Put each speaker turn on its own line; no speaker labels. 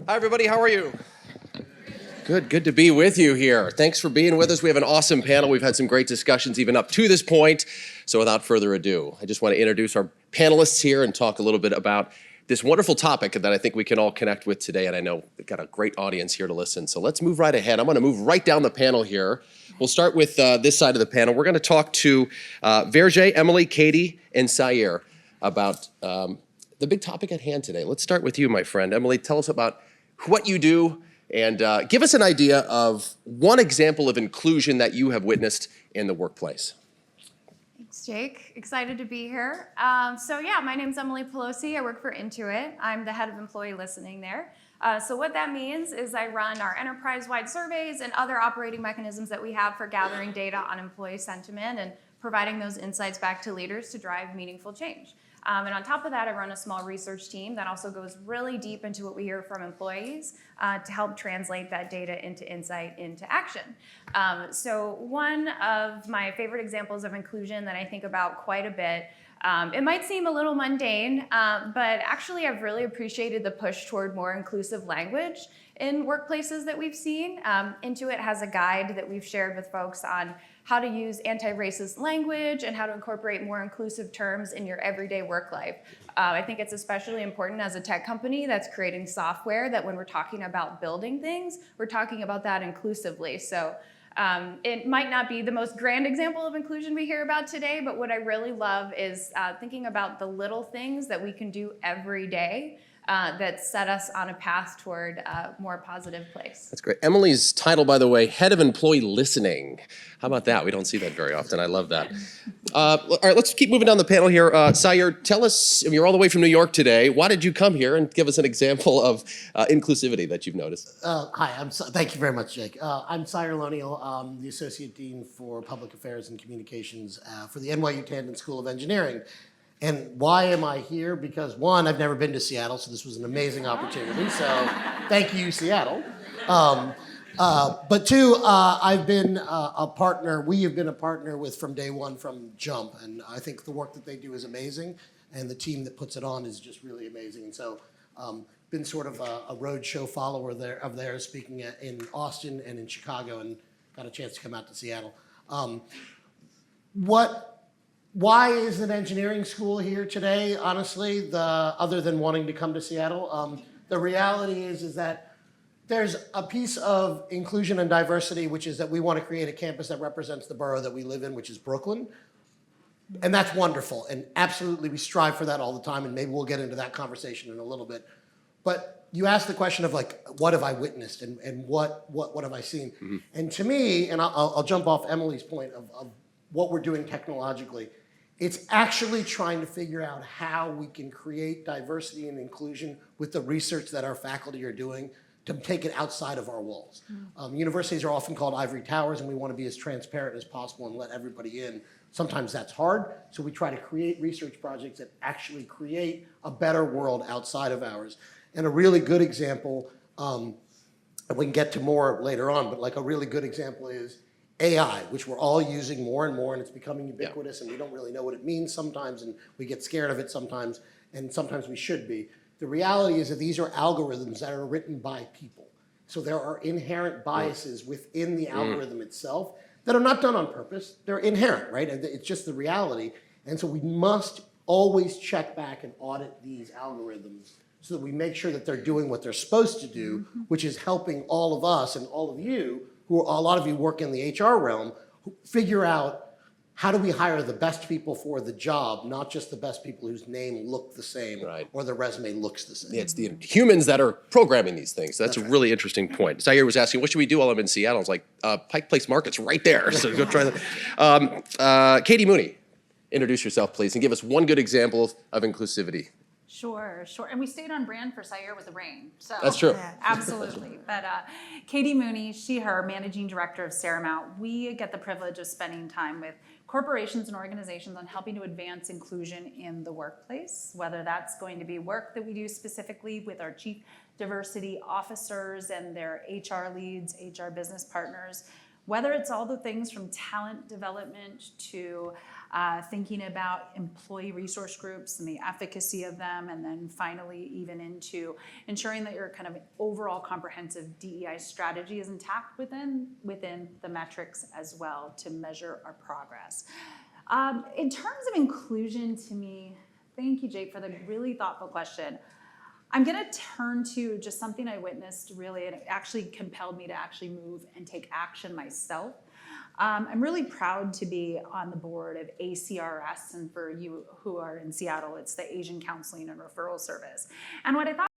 Hi, everybody. How are you? Good to be with you here. Thanks for being with us. We have an awesome panel. We've had some great discussions even up to this point. So without further ado, I just want to introduce our panelists here and talk a little bit about this wonderful topic that I think we can all connect with today. And I know we've got a great audience here to listen. So let's move right ahead. I'm going to move right down the panel here. We'll start with this side of the panel. We're going to talk to Verjeigh, Emily, Katie, and Sayar about the big topic at hand today. Let's start with you, my friend. Emily, tell us about what you do and give us an idea of one example of inclusion that you have witnessed in the workplace.
Thanks, Jake. Excited to be here. My name's Emily Pelosi. I work for Intuit. I'm the head of employee listening there. So what that means is I run our enterprise-wide surveys and other operating mechanisms that we have for gathering data on employee sentiment and providing those insights back to leaders to drive meaningful change. And on top of that, I run a small research team that also goes really deep into what we hear from employees to help translate that data into insight, into action. So one of my favorite examples of inclusion that I think about quite a bit, it might seem a little mundane, but actually I've really appreciated the push toward more inclusive language in workplaces that we've seen. Intuit has a guide that we've shared with folks on how to use anti-racist language and how to incorporate more inclusive terms in your everyday work life. I think it's especially important as a tech company that's creating software that when we're talking about building things, we're talking about that inclusively. So it might not be the most grand example of inclusion we hear about today, but what I really love is thinking about the little things that we can do every day that set us on a path toward a more positive place.
That's great. Emily's title, by the way, Head of Employee Listening. How about that? We don't see that very often. I love that. All right, let's keep moving down the panel here. Sayar, tell us, you're all the way from New York today. Why did you come here? And give us an example of inclusivity that you've noticed.
Hi, thank you very much, Jake. I'm Sayar Lonial. I'm the Associate Dean for Public Affairs and Communications for the NYU Tandon School of Engineering. And why am I here? Because one, I've never been to Seattle, so this was an amazing opportunity. So thank you, Seattle. But two, I've been a partner. We have been a partner with from day one from Jump. And I think the work that they do is amazing. And the team that puts it on is just really amazing. And so been sort of a roadshow follower of theirs, speaking in Austin and in Chicago, and got a chance to come out to Seattle. Why is an engineering school here today, honestly, other than wanting to come to Seattle? The reality is that there's a piece of inclusion and diversity, which is that we want to create a campus that represents the borough that we live in, which is Brooklyn. And that's wonderful. And absolutely, we strive for that all the time. And maybe we'll get into that conversation in a little bit. But you asked the question of like, what have I witnessed and what have I seen? Mm-hmm. And to me, and I'll jump off Emily's point of what we're doing technologically, it's actually trying to figure out how we can create diversity and inclusion with the research that our faculty are doing to take it outside of our walls. Mm-hmm. Universities are often called ivory towers, and we want to be as transparent as possible and let everybody in. Sometimes that's hard, so we try to create research projects that actually create a better world outside of ours. And a really good example, and we can get to more later on, but like a really good example is AI, which we're all using more and more, and it's becoming ubiquitous, and we don't really know what it means sometimes, and we get scared of it sometimes, and sometimes we should be. The reality is that these are algorithms that are written by people. So there are inherent biases within the algorithm itself that are not done on purpose. They're inherent, right? It's just the reality. And so we must always check back and audit these algorithms so that we make sure that they're doing what they're supposed to do, which is helping all of us and all of you, who a lot of you work in the HR realm, figure out how do we hire the best people for the job, not just the best people whose name look the same or their resume looks the same.
Yeah, it's the humans that are programming these things. That's a really interesting point. Sayar was asking, what should we do while I'm in Seattle? I was like, Pike Place Market's right there, so go try that. Katie Mooney, introduce yourself, please, and give us one good example of inclusivity.
Sure. And we stayed on brand for Sayar with the rain. So
that's true.
Yeah, absolutely. But Katie Mooney, her managing director of Seramount, we get the privilege of spending time with corporations and organizations on helping to advance inclusion in the workplace, whether that's going to be work that we do specifically with our chief diversity officers and their HR leads, HR business partners, whether it's all the things from talent development to thinking about employee resource groups and the efficacy of them, and then finally even into ensuring that your kind of overall comprehensive DEI strategy is intact within the metrics as well to measure our progress. In terms of inclusion, to me, thank you, Jake, for the really thoughtful question. I'm going to turn to just something I witnessed really, and it actually compelled me to actually move and take action myself. I'm really proud to be on the board of ACRS, and for you who are in Seattle, it's the Asian Counseling and Referral Service. And what I thought